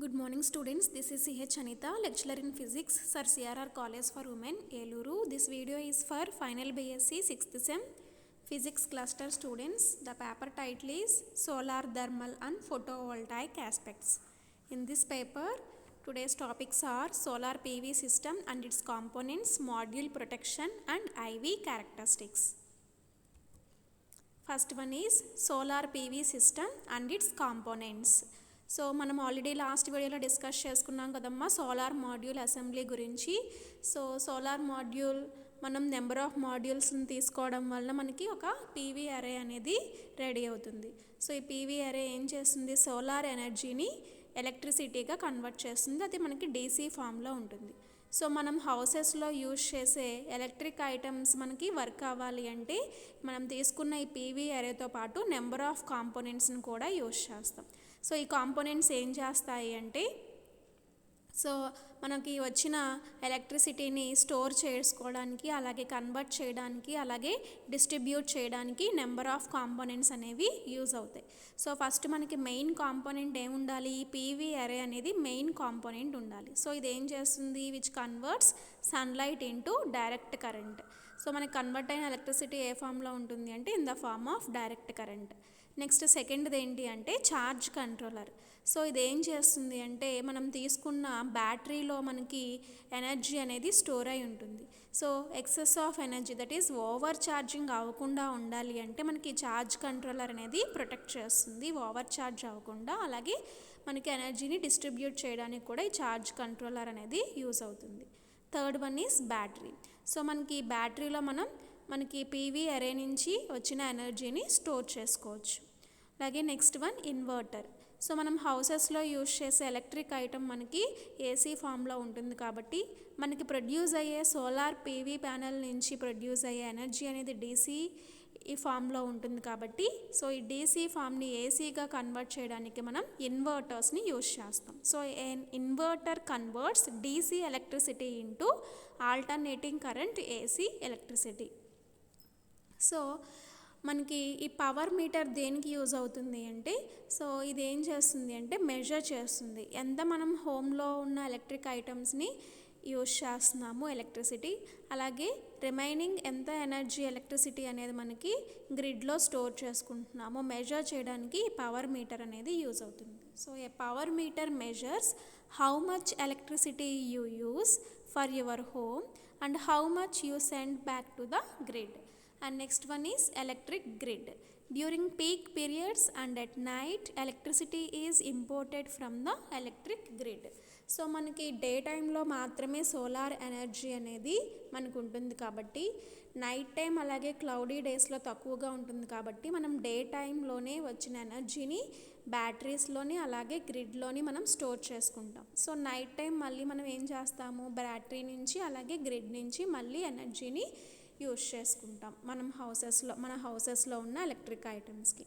Good morning students, this is CH Anita, lecturer in physics, Sir CRR College for Women, Eluru. This video is for final BSc 6th sem physics cluster students. The paper title is Solar Thermal and Photovoltaic Aspects. In this paper, today's topics are solar PV system and its components, module protection and IV characteristics. First one is solar PV system and its components. So మనం already last వీడియోలో discuss చేసుకున్నాం కదమ్మా solar module assembly గురించి. So solar module మనం number of మాడ్యూల్స్ని తీసుకోవడం వల్ల మనకి ఒక పీవీ అరే అనేది రెడీ అవుతుంది. సో ఈ పీవీ అరే ఏం చేస్తుంది, సోలార్ ఎనర్జీని ఎలక్ట్రిసిటీగా కన్వర్ట్ చేస్తుంది. అది మనకి డీసీ ఫామ్లో ఉంటుంది. సో మనం హౌసెస్లో యూజ్ చేసే ఎలక్ట్రిక్ ఐటమ్స్ మనకి వర్క్ అవ్వాలి అంటే మనం తీసుకున్న ఈ పీవీ అరేతో పాటు నెంబర్ ఆఫ్ కాంపోనెంట్స్ని కూడా యూజ్ చేస్తాం. సో ఈ కాంపోనెంట్స్ ఏం చేస్తాయి అంటే సో మనకి వచ్చిన ఎలక్ట్రిసిటీని స్టోర్ చేసుకోవడానికి, అలాగే కన్వర్ట్ చేయడానికి, అలాగే డిస్ట్రిబ్యూట్ చేయడానికి నెంబర్ ఆఫ్ కాంపోనెంట్స్ అనేవి యూజ్ అవుతాయి. సో ఫస్ట్ మనకి మెయిన్ కాంపోనెంట్ ఏముండాలి, పీవీ అరే అనేది మెయిన్ కాంపోనెంట్ ఉండాలి. సో ఇది ఏం చేస్తుంది, which converts sunlight into direct current. So మనకి కన్వర్ట్ అయిన ఎలక్ట్రిసిటీ ఏ ఫామ్లో ఉంటుంది అంటే in the form of direct current. Next సెకండ్ది ఏంటి అంటే ఛార్జ్ కంట్రోలర్. సో ఇది ఏం చేస్తుంది అంటే మనం తీసుకున్న బ్యాటరీలో మనకి ఎనర్జీ అనేది స్టోర్ అయి ఉంటుంది. So excess of energy, that is over charging అవ్వకుండా ఉండాలి అంటే మనకి ఛార్జ్ కంట్రోలర్ అనేది ప్రొటెక్ట్ చేస్తుంది, ఓవర్ ఛార్జ్ అవ్వకుండా. అలాగే మనకి ఎనర్జీని డిస్ట్రిబ్యూట్ చేయడానికి కూడా ఈ ఛార్జ్ కంట్రోలర్ అనేది యూజ్ అవుతుంది. Third one is battery. So మనకి బ్యాటరీలో మనకి పీవీ అరే నుంచి వచ్చిన ఎనర్జీని స్టోర్ చేసుకోవచ్చు. అలాగే నెక్స్ట్ వన్ ఇన్వర్టర్. సో మనం హౌసెస్లో యూజ్ చేసే ఎలక్ట్రిక్ ఐటమ్ మనకి ఏసీ ఫామ్లో ఉంటుంది కాబట్టి మనకి ప్రొడ్యూస్ అయ్యే సోలార్ పీవీ ప్యానెల్ నుంచి ప్రొడ్యూస్ అయ్యే ఎనర్జీ అనేది డీసీ ఈ ఫామ్లో ఉంటుంది కాబట్టి సో ఈ డీసీ ఫామ్ని ఏసీగా కన్వర్ట్ చేయడానికి మనం ఇన్వర్టర్స్ని యూజ్ చేస్తాం. So inverter converts DC electricity into alternating current AC electricity. So మనకి ఈ పవర్ మీటర్ దేనికి యూజ్ అవుతుంది అంటే సో ఇది ఏం చేస్తుంది అంటే మెజర్ చేస్తుంది ఎంత మనం హోమ్లో ఉన్న ఎలక్ట్రిక్ ఐటమ్స్ని యూజ్ చేస్తున్నాము ఎలక్ట్రిసిటీ, అలాగే రిమైనింగ్ ఎంత ఎనర్జీ ఎలక్ట్రిసిటీ అనేది మనకి గ్రిడ్లో స్టోర్ చేసుకుంటున్నాము మెజర్ చేయడానికి ఈ పవర్ మీటర్ అనేది యూజ్ అవుతుంది. So A power metre measures how much electricity you use for your home and how much you send back to the grid. And next one is electric grid. During peak periods and at night electricity is imported from the electric grid. So మనకి day టైంలో మాత్రమే solar energy అనేది మనకు ఉంటుంది కాబట్టి night time అలాగే cloudy డేస్లో తక్కువగా ఉంటుంది కాబట్టి మనం డే టైంలోనే వచ్చిన ఎనర్జీని బ్యాటరీస్లోని అలాగే గ్రిడ్లోని మనం స్టోర్ చేసుకుంటాం. సో నైట్ టైం మళ్ళీ మనం ఏం చేస్తాము, బ్యాటరీ నుంచి అలాగే గ్రిడ్ నుంచి మళ్ళీ ఎనర్జీని యూజ్ చేసుకుంటాం మన హౌసెస్లో ఉన్న ఎలక్ట్రిక్ ఐటమ్స్కి.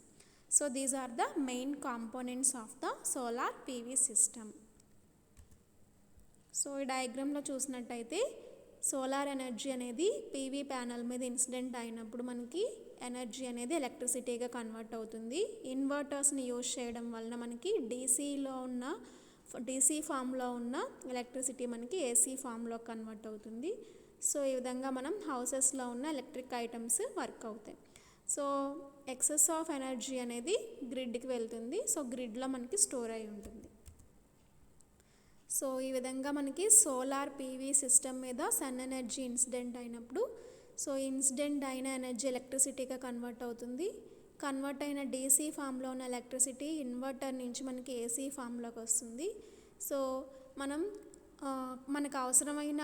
So these are the main components of the solar PV system. So ఈ డయాగ్రామ్లో చూసినట్టయితే సోలార్ ఎనర్జీ అనేది పీవీ ప్యానల్ మీద ఇన్సిడెంట్ అయినప్పుడు మనకి ఎనర్జీ అనేది ఎలక్ట్రిసిటీగా కన్వర్ట్ అవుతుంది. ఇన్వర్టర్స్ని యూజ్ చేయడం వలన మనకి డీసీ ఫామ్లో ఉన్న ఎలక్ట్రిసిటీ మనకి ఏసీ ఫామ్లో కన్వర్ట్ అవుతుంది. సో ఈ విధంగా మనం హౌసెస్లో ఉన్న ఎలక్ట్రిక్ ఐటమ్స్ వర్క్ అవుతాయి. సో ఎక్సెస్ ఆఫ్ ఎనర్జీ అనేది గ్రిడ్కి వెళ్తుంది. సో గ్రిడ్లో మనకి స్టోర్ అయి ఉంటుంది. సో ఈ విధంగా మనకి సోలార్ పీవీ సిస్టమ్ మీద సన్ ఎనర్జీ ఇన్సిడెంట్ అయినప్పుడు సో ఇన్సిడెంట్ అయిన ఎనర్జీ ఎలక్ట్రిసిటీగా కన్వర్ట్ అవుతుంది. కన్వర్ట్ అయిన డీసీ ఫామ్లో ఉన్న ఎలక్ట్రిసిటీ ఇన్వర్టర్ నుంచి మనకి ఏసీ ఫామ్లోకి వస్తుంది. సో మనకు అవసరమైన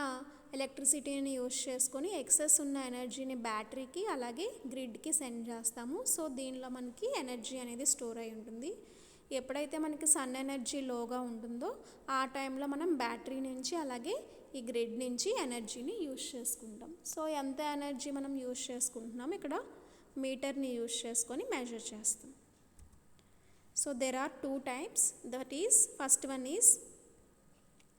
ఎలక్ట్రిసిటీని యూజ్ చేసుకొని ఎక్సెస్ ఉన్న ఎనర్జీని బ్యాటరీకి అలాగే గ్రిడ్కి సెండ్ చేస్తాము. సో దీనిలో మనకి ఎనర్జీ అనేది స్టోర్ అయి ఉంటుంది. ఎప్పుడైతే మనకి సన్ ఎనర్జీ లోగా ఉంటుందో ఆ టైంలో మనం బ్యాటరీ నుంచి అలాగే ఈ గ్రిడ్ నుంచి ఎనర్జీని యూజ్ చేసుకుంటాం. సో ఎంత ఎనర్జీ మనం యూజ్ చేసుకుంటున్నాం ఇక్కడ మీటర్ని యూజ్ చేసుకొని మెజర్ చేస్తాం. So there are two types, that is first one is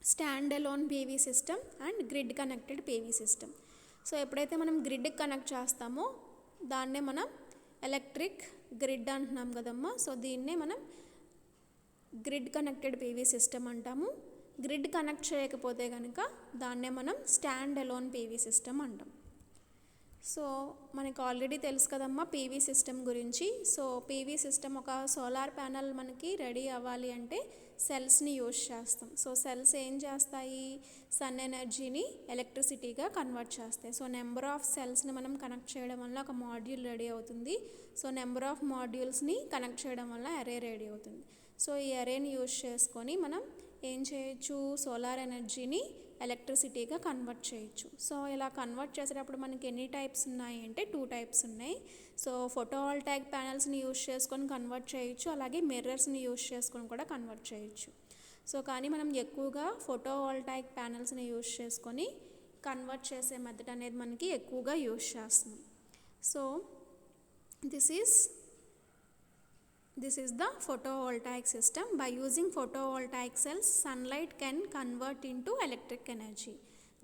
stand alone PV system and grid connected PV system. So ఎప్పుడైతే మనం గ్రిడ్కి కనెక్ట్ చేస్తామో దాన్నే మనం ఎలక్ట్రిక్ గ్రిడ్ అంటున్నాం కదమ్మా. సో దీన్నే మనం గ్రిడ్ కనెక్టెడ్ పీవీ సిస్టమ్ అంటాము. గ్రిడ్ కనెక్ట్ చేయకపోతే కనుక దాన్నే మనం స్టాండ్ అలోన్ పీవీ సిస్టమ్ అంటాం. సో మనకు ఆల్రెడీ తెలుసు కదమ్మా పీవీ సిస్టమ్ గురించి. సో పీవీ సిస్టమ్ ఒక సోలార్ ప్యానల్ మనకి రెడీ అవ్వాలి అంటే సెల్స్ని యూజ్ చేస్తాం. సో సెల్స్ ఏం చేస్తాయి, సన్ ఎనర్జీని ఎలక్ట్రిసిటీగా కన్వర్ట్ చేస్తాయి. సో నెంబర్ ఆఫ్ సెల్స్ని మనం కనెక్ట్ చేయడం వల్ల ఒక మాడ్యూల్ రెడీ అవుతుంది. సో నెంబర్ ఆఫ్ మాడ్యూల్స్ని కనెక్ట్ చేయడం వల్ల అరే రెడీ అవుతుంది. సో ఈ అరేని యూజ్ చేసుకొని మనం ఏం చేయొచ్చు, సోలార్ ఎనర్జీని ఎలక్ట్రిసిటీగా కన్వర్ట్ చేయొచ్చు. సో ఇలా కన్వర్ట్ చేసేటప్పుడు మనకి ఎన్ని టైప్స్ ఉన్నాయి అంటే 2 టైప్స్ ఉన్నాయి. సో ఫోటోవోల్టాయిక్ ప్యానల్స్ని యూజ్ చేసుకొని కన్వర్ట్ చేయొచ్చు, అలాగే మిర్రర్స్ని యూజ్ చేసుకొని కూడా కన్వర్ట్ చేయొచ్చు. సో కానీ మనం ఎక్కువగా ఫోటోవోల్టాయిక్ ప్యానల్స్ని యూజ్ చేసుకొని కన్వర్ట్ చేసే మెథడ్ అనేది మనకి ఎక్కువగా యూజ్ చేస్తున్నాం. So This is the photovoltaic system. By using photovoltaic cells, sunlight can convert into electric energy.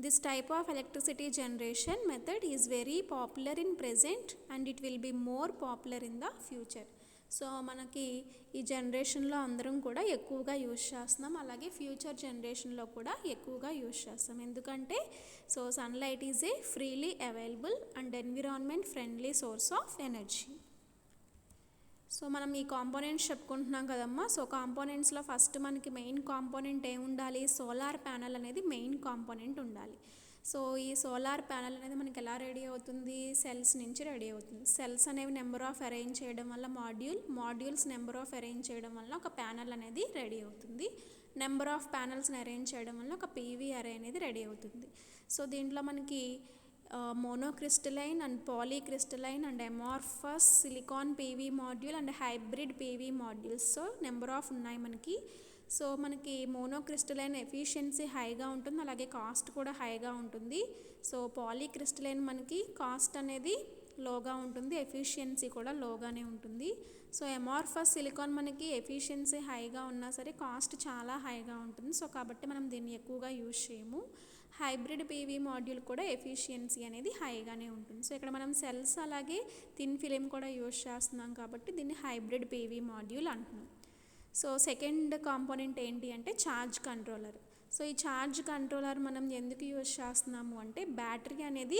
This type of electricity generation method is very popular in present and it will be more popular in the future. So మనకి ఈ జనరేషన్లో అందరం కూడా ఎక్కువగా use చేస్తున్నాం, అలాగే future జనరేషన్లో కూడా ఎక్కువగా యూజ్ చేస్తాం. ఎందుకంటే so sunlight is a freely available and environment friendly source of energy. So మనం ఈ కాంపోనెంట్స్ చెప్పుకుంటున్నాం కదమ్మా. సో కాంపోనెంట్స్లో ఫస్ట్ మనకి మెయిన్ కాంపోనెంట్ ఏముండాలి, సోలార్ ప్యానల్ అనేది మెయిన్ కాంపోనెంట్ ఉండాలి. సో ఈ సోలార్ ప్యానల్ అనేది మనకి ఎలా రెడీ అవుతుంది, సెల్స్ నుంచి రెడీ అవుతుంది. సెల్స్ అనేవి నెంబర్ ఆఫ్ అరేంజ్ చేయడం వల్ల మాడ్యూల్స్ నెంబర్ ఆఫ్ అరేంజ్ చేయడం వల్ల ఒక ప్యానల్ అనేది రెడీ అవుతుంది. నెంబర్ ఆఫ్ ప్యానల్స్ని అరేంజ్ చేయడం వల్ల ఒక పీవీ అరే అనేది రెడీ అవుతుంది. సో దీంట్లో మనకి monocrystalline and polycrystalline and amorphous silicon PV module and hybrid PV modules so number of ఉన్నాయి మనకి. సో మనకి మోనోక్రిస్టలైన్ ఎఫిషియన్సీ హైగా ఉంటుంది, అలాగే కాస్ట్ కూడా హైగా ఉంటుంది. సో పాలీక్రిస్టలైన్ మనకి కాస్ట్ అనేది లోగా ఉంటుంది, ఎఫిషియన్సీ కూడా లోగానే ఉంటుంది. సో అమార్ఫస్ సిలికాన్ మనకి ఎఫిషియన్సీ హైగా ఉన్నా సరే కాస్ట్ చాలా హైగా ఉంటుంది. సో కాబట్టి మనం దీన్ని ఎక్కువగా యూజ్ చేయము. హైబ్రిడ్ పీవీ మాడ్యూల్ కూడా ఎఫిషియన్సీ అనేది హైగానే ఉంటుంది. సో ఇక్కడ మనం సెల్స్ అలాగే థిన్ ఫిలిం కూడా యూజ్ చేస్తున్నాం కాబట్టి దీన్ని హైబ్రిడ్ పీవీ మాడ్యూల్ అంటున్నాం. సో సెకండ్ కాంపోనెంట్ ఏంటి అంటే ఛార్జ్ కంట్రోలర్. సో ఈ ఛార్జ్ కంట్రోలర్ మనం ఎందుకు యూజ్ చేస్తున్నాము అంటే బ్యాటరీ అనేది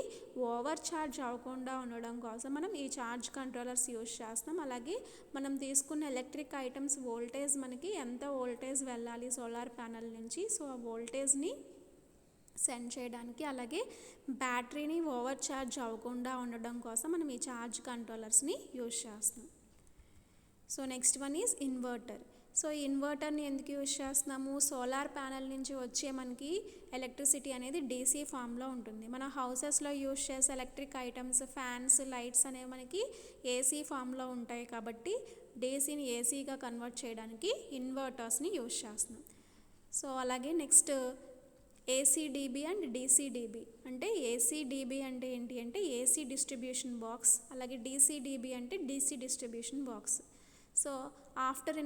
ఓవర్ ఛార్జ్ అవ్వకుండా ఉండడం కోసం మనం ఈ ఛార్జ్ కంట్రోలర్స్ యూజ్ చేస్తున్నాం. అలాగే మనం తీసుకున్న ఎలక్ట్రిక్ ఐటమ్స్ వోల్టేజ్ మనకి ఎంత వోల్టేజ్ వెళ్ళాలి సోలార్ ప్యానల్ నుంచి, సో ఆ వోల్టేజ్ని సెండ్ చేయడానికి, అలాగే బ్యాటరీని ఓవర్ ఛార్జ్ అవ్వకుండా ఉండడం కోసం మనం ఈ ఛార్జ్ కంట్రోలర్స్ని యూజ్ చేస్తున్నాం. So next one is inverter. So ఈ ఇన్వర్టర్ని ఎందుకు యూజ్ చేస్తున్నాము, సోలార్ ప్యానల్ నుంచి వచ్చే మనకి ఎలక్ట్రిసిటీ అనేది డీసీ ఫామ్లో ఉంటుంది. మన హౌసెస్లో యూజ్ చేసే ఎలక్ట్రిక్ ఐటమ్స్ ఫ్యాన్స్ లైట్స్ అనేవి మనకి ఏసీ ఫామ్లో ఉంటాయి కాబట్టి డీసీని ఏసీగా కన్వర్ట్ చేయడానికి ఇన్వర్టర్స్ని యూజ్ చేస్తున్నాం. సో అలాగే నెక్స్ట్ ఏసీడీబీ అండ్ డీసీడీబీ. అంటే ఏసీడీబీ అంటే ఏంటి అంటే ఏసీ డిస్ట్రిబ్యూషన్ బాక్స్, అలాగే డీసీడీబీ అంటే DC distribution box. So after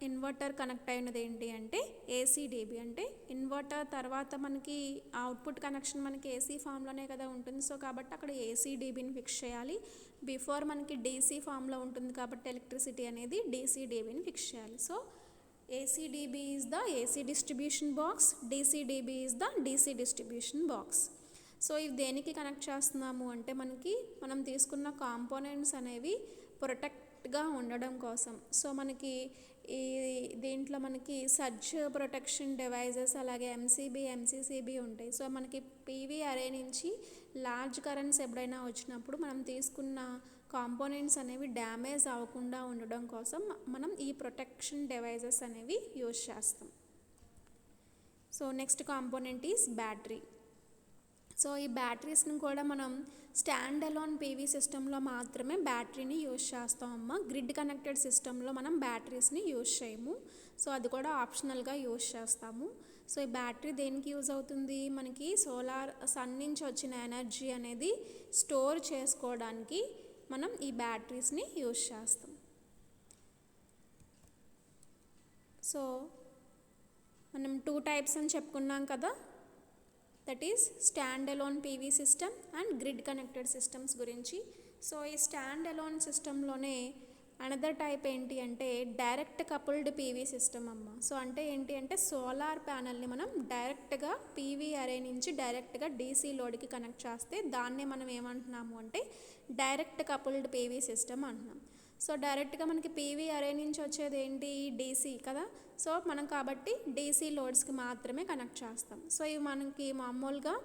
inverter connect అయినది ఏంటి అంటే ఏసీడీబీ. అంటే ఇన్వర్టర్ తర్వాత మనకి అవుట్పుట్ కనెక్షన్ మనకి ఏసీ ఫామ్లోనే కదా ఉంటుంది. సో కాబట్టి అక్కడ ఏసీడీబీని ఫిక్స్ చేయాలి. బిఫోర్ మనకి డీసీ ఫామ్లో ఉంటుంది కాబట్టి ఎలక్ట్రిసిటీ అనేది డీసీడీబీని ఫిక్స్ చేయాలి. So ACDB is the AC distribution box, DCDB is the DC distribution box. So ఇవి దేనికి కనెక్ట్ చేస్తున్నాము అంటే మనం తీసుకున్న కాంపోనెంట్స్ అనేవి ప్రొటెక్ట్గా ఉండడం కోసం. సో మనకి ఈ దీంట్లో మనకి సర్జ్ ప్రొటెక్షన్ డివైజెస్ అలాగే ఎంసీబీ ఉంటాయి. సో మనకి పీవీ అరే నుంచి లార్జ్ కరెంట్స్ ఎప్పుడైనా వచ్చినప్పుడు మనం తీసుకున్న కాంపోనెంట్స్ అనేవి డ్యామేజ్ అవ్వకుండా ఉండడం కోసం మనం ఈ ప్రొటెక్షన్ డివైజెస్ అనేవి యూజ్ చేస్తాం. So next component is battery. So ఈ బ్యాటరీస్ని కూడా మనం స్టాండ్ అలోన్ పీవీ సిస్టంలో మాత్రమే బ్యాటరీని యూజ్ చేస్తామమ్మా. గ్రిడ్ కనెక్టెడ్ సిస్టంలో మనం బ్యాటరీస్ని యూజ్ చేయము. సో అది కూడా ఆప్షనల్గా యూజ్ చేస్తాము. సో ఈ బ్యాటరీ దేనికి యూజ్ అవుతుంది, మనకి సన్ నుంచి వచ్చిన ఎనర్జీ అనేది స్టోర్ చేసుకోవడానికి మనం ఈ బ్యాటరీస్ని యూజ్ చేస్తాం. సో మనం 2 టైప్స్ అని చెప్పుకున్నాం కదా, that is stand alone PV system and grid connected systems గురించి. సో ఈ స్టాండ్ అలోన్ సిస్టంలోనే అనదర్ టైప్ ఏంటి అంటే డైరెక్ట్ కపుల్డ్ పీవీ సిస్టమ్ అమ్మ. సో అంటే ఏంటి అంటే సోలార్ ప్యానల్ని మనం డైరెక్ట్గా పీవీ అరే నుంచి డైరెక్ట్గా డీసీ లోడ్కి కనెక్ట్ చేస్తే దాన్నే మనం ఏమంటున్నాము అంటే డైరెక్ట్ కపుల్డ్ పీవీ సిస్టమ్ అంటున్నాం. సో డైరెక్ట్గా మనకి పీవీ అరే నుంచి వచ్చేది ఏంటి డీసీ కదా. సో మనం కాబట్టి డీసీ లోడ్స్కి మాత్రమే కనెక్ట్ చేస్తాం. సో ఇవి మనకి మామూలుగా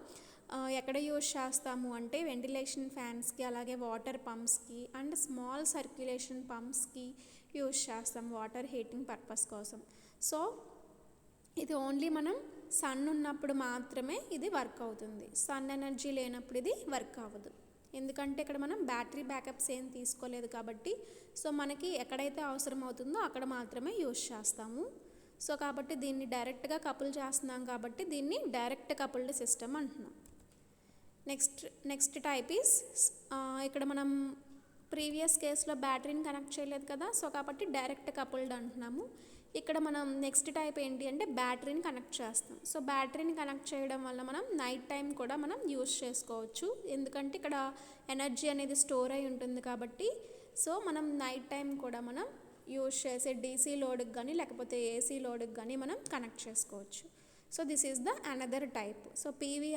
ఎక్కడ యూజ్ చేస్తాము అంటే వెంటిలేషన్ ఫ్యాన్స్కి, అలాగే వాటర్ పంప్స్కి అండ్ స్మాల్ సర్క్యులేషన్ పంప్స్కి యూజ్ చేస్తాం వాటర్ హీటింగ్ పర్పస్ కోసం. సో ఇది ఓన్లీ మనం సన్ ఉన్నప్పుడు మాత్రమే ఇది వర్క్ అవుతుంది. సన్ ఎనర్జీ లేనప్పుడు ఇది వర్క్ అవ్వదు. ఎందుకంటే ఇక్కడ మనం బ్యాటరీ బ్యాకప్స్ ఏం తీసుకోలేదు కాబట్టి సో మనకి ఎక్కడైతే అవసరం అవుతుందో అక్కడ మాత్రమే యూజ్ చేస్తాము. సో కాబట్టి దీన్ని డైరెక్ట్గా కపుల్ చేస్తున్నాం కాబట్టి దీన్ని డైరెక్ట్ కపుల్డ్ సిస్టమ్ అంటున్నాం. నెక్స్ట్ టైప్ ఈస్ ఇక్కడ మనం ప్రీవియస్ కేసులో బ్యాటరీని కనెక్ట్ చేయలేదు కదా. సో కాబట్టి డైరెక్ట్ కపుల్డ్ అంటున్నాము. ఇక్కడ మనం నెక్స్ట్ టైప్ ఏంటి అంటే బ్యాటరీని కనెక్ట్ చేస్తాం. సో బ్యాటరీని కనెక్ట్ చేయడం వల్ల మనం నైట్ టైం కూడా మనం యూజ్ చేసుకోవచ్చు. ఎందుకంటే ఇక్కడ ఎనర్జీ అనేది స్టోర్ అయి ఉంటుంది కాబట్టి సో మనం నైట్ టైం కూడా మనం యూజ్ చేసే డీసీ లోడ్కి కానీ లేకపోతే ఏసీ లోడ్కి కానీ మనం కనెక్ట్ చేసుకోవచ్చు. So this is the another type. So PV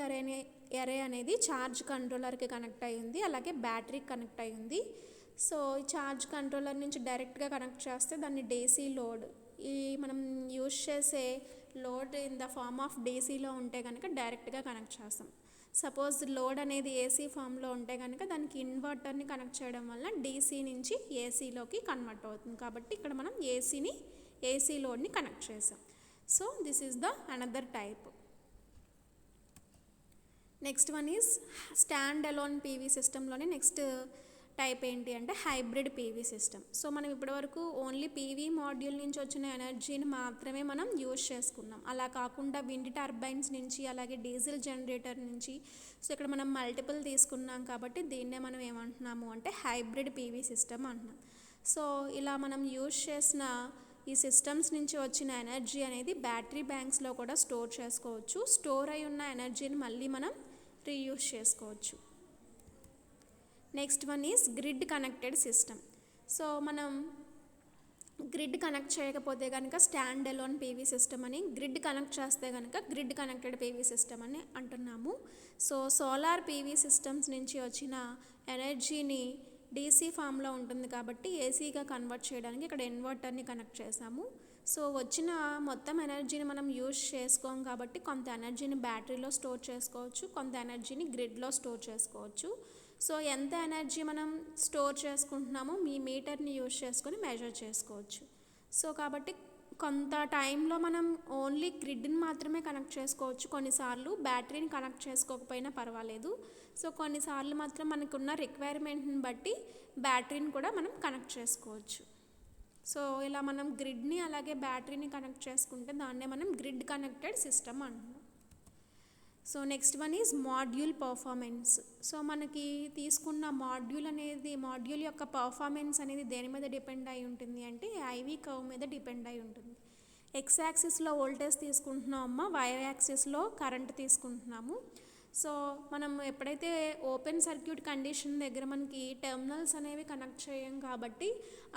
array అనేది ఛార్జ్ కంట్రోలర్కి కనెక్ట్ అయి ఉంది, అలాగే బ్యాటరీకి కనెక్ట్ అయి ఉంది. సో ఈ ఛార్జ్ కంట్రోలర్ నుంచి డైరెక్ట్గా కనెక్ట్ చేస్తే దాన్ని డీసీ లోడ్, ఈ మనం యూజ్ చేసే load in the form of డీసీలో ఉంటే కనుక డైరెక్ట్గా కనెక్ట్ చేస్తాం. సపోజ్ లోడ్ అనేది ఏసీ ఫామ్లో ఉంటే కనుక దానికి ఇన్వర్టర్ని కనెక్ట్ చేయడం వల్ల డీసీ నుంచి ఏసీలోకి కన్వర్ట్ అవుతుంది. కాబట్టి ఇక్కడ మనం ఏసీ లోడ్ని కనెక్ట్ చేసాం. So this is the another type. Next one is stand alone PV సిస్టంలోనే నెక్స్ట్ టైప్ ఏంటి అంటే హైబ్రిడ్ పీవీ సిస్టమ్. సో మనం ఇప్పటివరకు ఓన్లీ పీవీ మాడ్యూల్ నుంచి వచ్చిన ఎనర్జీని మాత్రమే మనం యూజ్ చేసుకున్నాం. అలా కాకుండా విండ్ టర్బైన్స్ నుంచి అలాగే డీజిల్ జనరేటర్ నుంచి సో ఇక్కడ మనం మల్టిపుల్ తీసుకున్నాం కాబట్టి దీన్నే మనం ఏమంటున్నాము అంటే హైబ్రిడ్ పీవీ సిస్టమ్ అంటున్నాం. సో ఇలా మనం యూజ్ చేసిన ఈ సిస్టమ్స్ నుంచి వచ్చిన ఎనర్జీ అనేది బ్యాటరీ బ్యాంక్స్లో కూడా స్టోర్ చేసుకోవచ్చు. స్టోర్ అయి ఉన్న ఎనర్జీని మళ్ళీ మనం రీయూజ్ చేసుకోవచ్చు. Next one is grid connected system. So మనం గ్రిడ్ కనెక్ట్ చేయకపోతే కనుక స్టాండ్ అలోన్ పీవీ సిస్టమ్ అని, గ్రిడ్ కనెక్ట్ చేస్తే కనుక గ్రిడ్ కనెక్టెడ్ పీవీ సిస్టమ్ అని అంటున్నాము. సో సోలార్ పీవీ సిస్టమ్స్ నుంచి వచ్చిన ఎనర్జీని డీసీ ఫామ్లో ఉంటుంది కాబట్టి ఏసీగా కన్వర్ట్ చేయడానికి ఇక్కడ ఇన్వర్టర్ని కనెక్ట్ చేసాము. సో వచ్చిన మొత్తం ఎనర్జీని మనం యూజ్ చేసుకోం కాబట్టి కొంత ఎనర్జీని బ్యాటరీలో స్టోర్ చేసుకోవచ్చు, కొంత ఎనర్జీని గ్రిడ్లో స్టోర్ చేసుకోవచ్చు. సో ఎంత ఎనర్జీ మనం స్టోర్ చేసుకుంటున్నామో మీ మీటర్ని యూజ్ చేసుకొని మెజర్ చేసుకోవచ్చు. సో కాబట్టి కొంత టైంలో మనం ఓన్లీ గ్రిడ్ని మాత్రమే కనెక్ట్ చేసుకోవచ్చు. కొన్నిసార్లు బ్యాటరీని కనెక్ట్ చేసుకోకపోయినా పర్వాలేదు. సో కొన్నిసార్లు మాత్రం మనకున్న రిక్వైర్మెంట్ని బట్టి బ్యాటరీని కూడా మనం కనెక్ట్ చేసుకోవచ్చు. సో ఇలా మనం గ్రిడ్ని అలాగే బ్యాటరీని కనెక్ట్ చేసుకుంటే దాన్నే మనం గ్రిడ్ కనెక్టెడ్ సిస్టమ్ అంటున్నాం. So next one is module performance. So మనకి తీసుకున్న మాడ్యూల్ యొక్క పర్ఫార్మెన్స్ అనేది దేని మీద డిపెండ్ అయి ఉంటుంది అంటే ఐవీ కర్వ్ మీద డిపెండ్ అయి ఉంటుంది. ఎక్స్ యాక్సిస్లో వోల్టేజ్ తీసుకుంటున్నామమ్మా, వై యాక్సిస్లో కరెంట్ తీసుకుంటున్నాము. సో మనం ఎప్పుడైతే ఓపెన్ సర్క్యూట్ కండిషన్ దగ్గర మనకి టెర్మినల్స్ అనేవి కనెక్ట్ చేయం కాబట్టి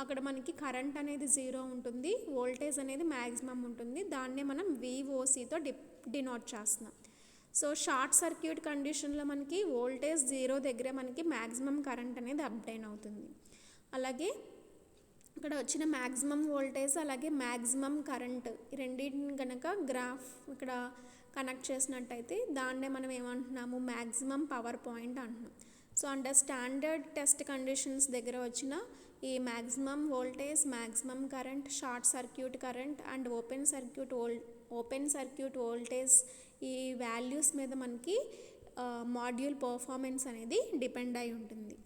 అక్కడ మనకి కరెంట్ అనేది 0 ఉంటుంది, వోల్టేజ్ అనేది మ్యాక్సిమం ఉంటుంది. దాన్నే మనం VOCతో డినోట్ చేస్తున్నాం. సో షార్ట్ సర్క్యూట్ కండిషన్లో మనకి వోల్టేజ్ 0 దగ్గర మనకి మ్యాక్సిమం కరెంట్ అనేది అప్టైన్ అవుతుంది. అలాగే ఇక్కడ వచ్చిన మ్యాక్సిమం వోల్టేజ్ అలాగే మ్యాక్సిమం కరెంట్ ఈ రెండింటిని కనుక గ్రాఫ్ ఇక్కడ కనెక్ట్ చేసినట్టయితే దాన్నే మనం ఏమంటున్నాము మ్యాక్సిమం పవర్ పాయింట్ అంటున్నాం. So under standard test conditions దగ్గర వచ్చిన ఈ maximum voltage, maximum current, short circuit current and open circuit voltage ఈ వాల్యూస్ మీద మనకి మాడ్యూల్ పర్ఫార్మెన్స్ అనేది డిపెండ్ అయి ఉంటుంది.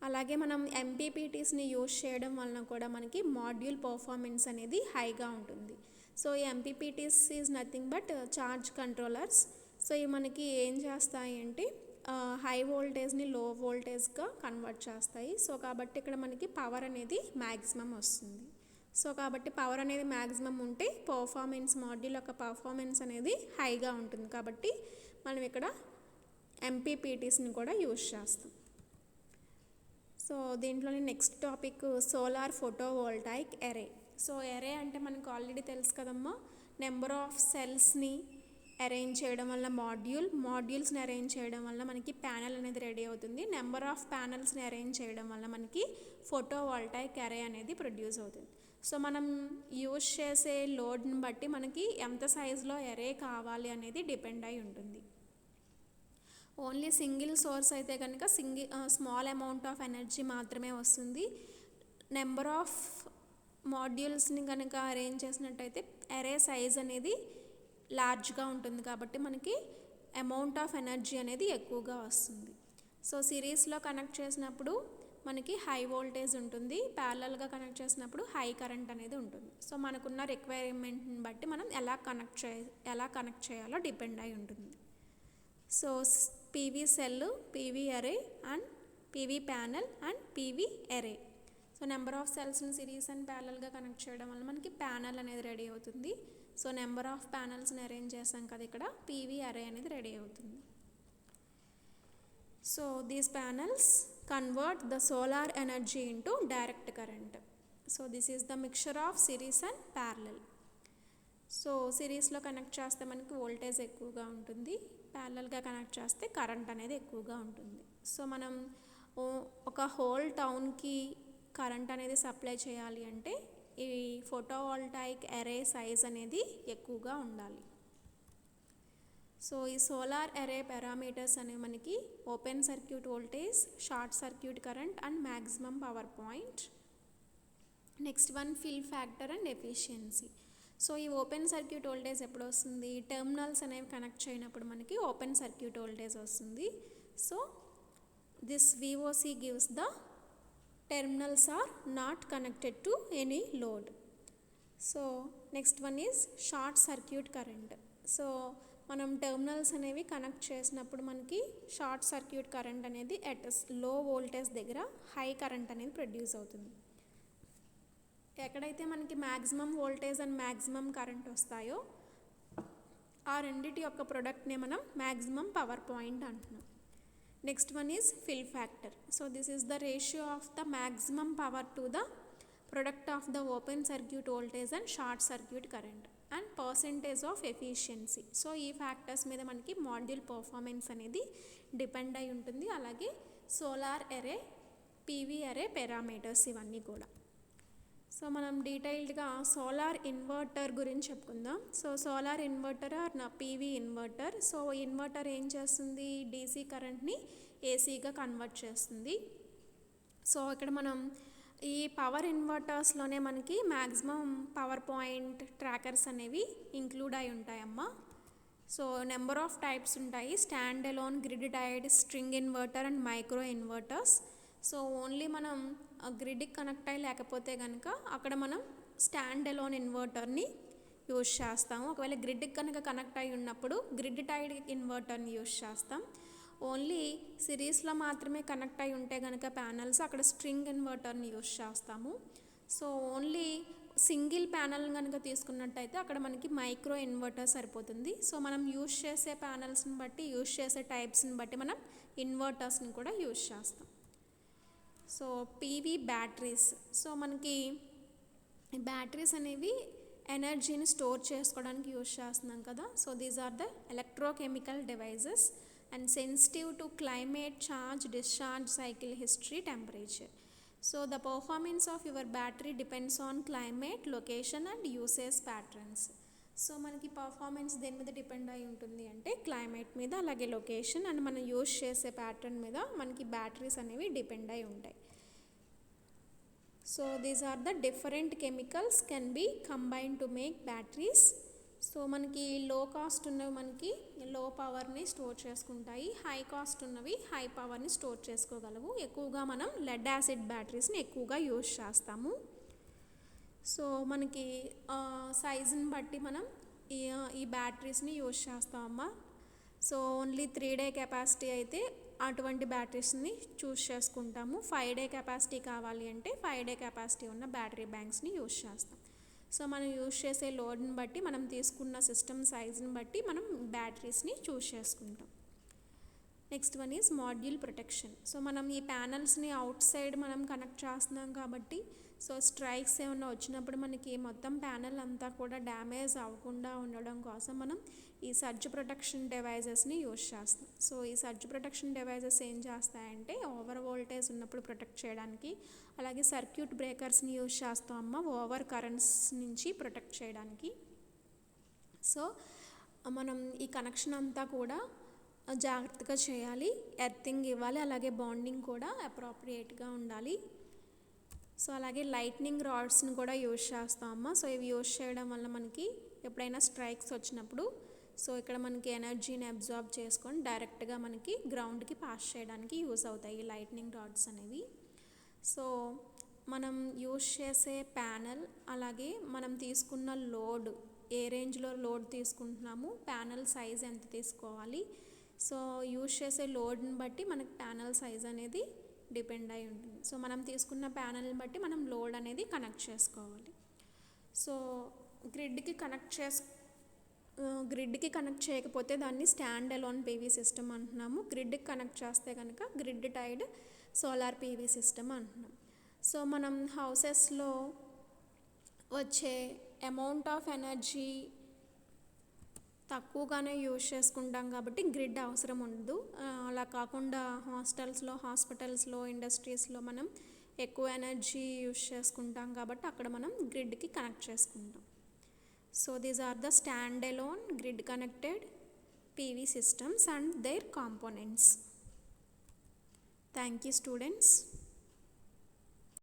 అలాగే మనం MPPTస్ని యూజ్ చేయడం వలన కూడా మనకి మాడ్యూల్ పర్ఫార్మెన్స్ అనేది హైగా ఉంటుంది. సో ఈ MPPTస్ is nothing but charge controllers. So ఇవి మనకి ఏం చేస్తాయి అంటే హై వోల్టేజ్ని లో వోల్టేజ్గా కన్వర్ట్ చేస్తాయి. సో కాబట్టి ఇక్కడ మనకి పవర్ అనేది మ్యాక్సిమం వస్తుంది. సో కాబట్టి పవర్ అనేది మ్యాక్సిమం ఉంటే మాడ్యూల్ యొక్క పర్ఫార్మెన్స్ అనేది హైగా ఉంటుంది. కాబట్టి మనం ఇక్కడ MPPTస్ని కూడా యూజ్ చేస్తాం. సో దీంట్లోని next topic solar photovoltaic array. So array అంటే మనకు ఆల్రెడీ తెలుసు కదమ్మా, నెంబర్ ఆఫ్ సెల్స్ని అరేంజ్ చేయడం వల్ల మాడ్యూల్స్ని అరేంజ్ చేయడం వల్ల మనకి ప్యానెల్ అనేది రెడీ అవుతుంది. నెంబర్ ఆఫ్ ప్యానెల్స్ని అరేంజ్ చేయడం వల్ల మనకి ఫోటోవోల్టాయిక్ ఎరే అనేది ప్రొడ్యూస్ అవుతుంది. సో మనం యూజ్ చేసే లోడ్ని బట్టి మనకి ఎంత సైజులో ఎరే కావాలి అనేది డిపెండ్ అయి ఉంటుంది. ఓన్లీ సింగిల్ సోర్స్ అయితే కనుక స్మాల్ అమౌంట్ ఆఫ్ ఎనర్జీ మాత్రమే వస్తుంది. నెంబర్ ఆఫ్ మాడ్యూల్స్ని కనుక అరేంజ్ చేసినట్టయితే ఎరే సైజ్ అనేది లార్జ్గా ఉంటుంది కాబట్టి మనకి అమౌంట్ ఆఫ్ ఎనర్జీ అనేది ఎక్కువగా వస్తుంది. సో సిరీస్లో కనెక్ట్ చేసినప్పుడు మనకి హై వోల్టేజ్ ఉంటుంది, ప్యారలల్గా కనెక్ట్ చేసినప్పుడు హై కరెంట్ అనేది ఉంటుంది. సో మనకున్న రిక్వైర్మెంట్ని బట్టి మనం ఎలా కనెక్ట్ చేయాలో డిపెండ్ అయి ఉంటుంది. So PV cell, PV array and PV panel and PV array. So number of సెల్స్ని సిరీస్ అండ్ ప్యారలల్గా కనెక్ట్ చేయడం వల్ల మనకి ప్యానెల్ అనేది రెడీ అవుతుంది. సో నెంబర్ ఆఫ్ ప్యానెల్స్ని అరేంజ్ చేసాం కదా, ఇక్కడ పీవీ అరే అనేది రెడీ అవుతుంది. So these panels convert the solar energy into direct current. So this is the mixture of series and parallel. So సిరీస్లో కనెక్ట్ చేస్తే మనకి వోల్టేజ్ ఎక్కువగా ఉంటుంది, ప్యారలల్గా కనెక్ట్ చేస్తే కరెంట్ అనేది ఎక్కువగా ఉంటుంది. సో మనం ఒక హోల్ టౌన్కి కరెంట్ అనేది సప్లై చేయాలి అంటే ఈ ఫోటోవోల్టాయిక్ ఎరే సైజ్ అనేది ఎక్కువగా ఉండాలి. సో ఈ సోలార్ ఎరే పారామీటర్స్ అనేవి మనకి open circuit voltage, short circuit current and maximum power point. Next one fill factor and efficiency. So ఈ ఓపెన్ సర్క్యూట్ వోల్టేజ్ ఎప్పుడు వస్తుంది, టెర్మినల్స్ అనేవి కనెక్ట్ చేయనప్పుడు మనకి ఓపెన్ సర్క్యూట్ వోల్టేజ్ వస్తుంది. So this VOC gives the terminals are not connected to any load. So next one is short circuit current. So మనం terminals అనేవి connect చేసినప్పుడు మనకి షార్ట్ సర్క్యూట్ కరెంట్ అనేది అట్ లో వోల్టేజ్ దగ్గర హై కరెంట్ అనేది produce అవుతుంది. ఎక్కడైతే మనకి maximum voltage and maximum current వస్తాయో ఆ రెండిటి యొక్క ప్రొడక్ట్నే మనం మ్యాక్సిమం పవర్ పాయింట్ అంటున్నాం. Next one is fill factor. So this is the ratio of the maximum power to the product of the open circuit voltage and short circuit current and percentage of efficiency. So ఈ factors మీద మనకి module performance అనేది depend అయి ఉంటుంది. అలాగే solar array, PV array parameters ఇవన్నీ కూడా. So మనం డీటెయిల్డ్గా సోలార్ ఇన్వర్టర్ గురించి చెప్పుకుందాం. So solar inverter or PV inverter. So inverter ఏం చేస్తుంది, డీసీ కరెంట్ని ఏసీగా కన్వర్ట్ చేస్తుంది. సో ఇక్కడ మనం ఈ పవర్ ఇన్వర్టర్స్లోనే మనకి మ్యాక్సిమం పవర్ పాయింట్ ట్రాకర్స్ అనేవి ఇంక్లూడ్ అయి ఉంటాయమ్మా. సో నెంబర్ ఆఫ్ టైప్స్ ఉంటాయి, stand alone, grid tied, string inverter and micro inverters. So only మనం గ్రిడ్కి కనెక్ట్ అయ్యి లేకపోతే కనుక అక్కడ మనం స్టాండ్ అలోన్ ఇన్వర్టర్ని యూజ్ చేస్తాము. ఒకవేళ గ్రిడ్కి కనుక కనెక్ట్ అయి ఉన్నప్పుడు గ్రిడ్ టైడ్ ఇన్వర్టర్ని యూజ్ చేస్తాం. ఓన్లీ సిరీస్లో మాత్రమే కనెక్ట్ అయి ఉంటే కనుక ప్యానల్స్ అక్కడ స్ట్రింగ్ ఇన్వర్టర్ని యూజ్ చేస్తాము. సో ఓన్లీ సింగిల్ ప్యానల్ కనుక తీసుకున్నట్టయితే అక్కడ మనకి మైక్రో ఇన్వర్టర్ సరిపోతుంది. సో మనం యూజ్ చేసే ప్యానల్స్ని బట్టి, యూజ్ చేసే టైప్స్ని బట్టి మనం ఇన్వర్టర్స్ని కూడా యూజ్ చేస్తాం. So PV batteries. సో మనకి బ్యాటరీస్ అనేవి ఎనర్జీని స్టోర్ చేసుకోవడానికి యూజ్ చేస్తున్నాం కదా. So these are the electrochemical devices and sensitive to climate, charge, discharge, cycle history, temperature. So the performance of your battery depends on climate, location and usage patterns. So మనకి performance దేని మీద depend అయి ఉంటుంది అంటే climate మీద, అలాగే location and మనం use చేసే ప్యాటర్న్ మీద మనకి బ్యాటరీస్ అనేవి డిపెండ్ అయి ఉంటాయి. So these are the different chemicals can be combined to make batteries. So మనకి లో కాస్ట్ ఉన్నవి మనకి లో పవర్ని స్టోర్ చేసుకుంటాయి, హై కాస్ట్ ఉన్నవి హై పవర్ని స్టోర్ చేసుకోగలవు. ఎక్కువగా మనం లెడ్ యాసిడ్ బ్యాటరీస్ని ఎక్కువగా యూజ్ చేస్తాము. సో మనకి సైజుని బట్టి మనం ఈ బ్యాటరీస్ని యూజ్ చేస్తామమ్మా. సో ఓన్లీ 3 day కెపాసిటీ అయితే అటువంటి బ్యాటరీస్ని చూస్ చేసుకుంటాము. 5 day కెపాసిటీ కావాలి అంటే 5 day కెపాసిటీ ఉన్న బ్యాటరీ బ్యాంక్స్ని యూజ్ చేస్తాం. సో మనం యూజ్ చేసే లోడ్ని బట్టి, మనం తీసుకున్న సిస్టమ్ సైజుని బట్టి మనం బ్యాటరీస్ని చూస్ చేసుకుంటాం. Next one is module protection. So మనం ఈ ప్యానల్స్ని అవుట్ సైడ్ మనం కనెక్ట్ చేస్తున్నాం కాబట్టి సో స్ట్రైక్స్ ఏమైనా వచ్చినప్పుడు మనకి మొత్తం ప్యానల్ అంతా కూడా డ్యామేజ్ అవ్వకుండా ఉండడం కోసం మనం ఈ సర్జ్ ప్రొటెక్షన్ డివైజెస్ని యూజ్ చేస్తాం. సో ఈ సర్జ్ ప్రొటెక్షన్ డివైజెస్ ఏం చేస్తాయంటే ఓవర్ వోల్టేజ్ ఉన్నప్పుడు ప్రొటెక్ట్ చేయడానికి, అలాగే సర్క్యూట్ బ్రేకర్స్ని యూజ్ చేస్తాం అమ్మ ఓవర్ కరెంట్స్ నుంచి ప్రొటెక్ట్ చేయడానికి. సో మనం ఈ కనెక్షన్ అంతా కూడా జాగ్రత్తగా చేయాలి, ఎర్తింగ్ ఇవ్వాలి, అలాగే బాండింగ్ కూడా అప్రోప్రియేట్గా ఉండాలి. సో అలాగే లైట్నింగ్ రాడ్స్ని కూడా యూజ్ చేస్తామమ్మా. సో ఇవి యూజ్ చేయడం వల్ల మనకి ఎప్పుడైనా స్ట్రైక్స్ వచ్చినప్పుడు సో ఇక్కడ మనకి ఎనర్జీని అబ్జార్బ్ చేసుకొని డైరెక్ట్గా మనకి గ్రౌండ్కి పాస్ చేయడానికి యూజ్ అవుతాయి ఈ లైట్నింగ్ రాడ్స్ అనేవి. సో మనం యూజ్ చేసే ప్యానల్, అలాగే మనం తీసుకున్న లోడ్, ఏ రేంజ్లో లోడ్ తీసుకుంటున్నాము, ప్యానల్ సైజ్ ఎంత తీసుకోవాలి, సో యూజ్ చేసే లోడ్ని బట్టి మనకి ప్యానల్ సైజ్ అనేది డిపెండ్ అయి ఉంటుంది. సో మనం తీసుకున్న ప్యానల్ని బట్టి మనం లోడ్ అనేది కనెక్ట్ చేసుకోవాలి. సో గ్రిడ్కి కనెక్ట్ చేయకపోతే దాన్ని స్టాండ్ అలోన్ పీవీ సిస్టమ్ అంటున్నాము. గ్రిడ్కి కనెక్ట్ చేస్తే కనుక grid tied solar PV system అంటున్నాం. సో మనం హౌసెస్లో వచ్చే అమౌంట్ ఆఫ్ ఎనర్జీ తక్కువగానే యూజ్ చేసుకుంటాం కాబట్టి గ్రిడ్ అవసరం ఉండదు. అలా కాకుండా హాస్పిటల్స్లో, ఇండస్ట్రీస్లో మనం ఎక్కువ ఎనర్జీ యూజ్ చేసుకుంటాం కాబట్టి అక్కడ మనం గ్రిడ్కి కనెక్ట్ చేసుకుంటాం. So these are the stand alone grid connected PV systems and their components. Thank you students.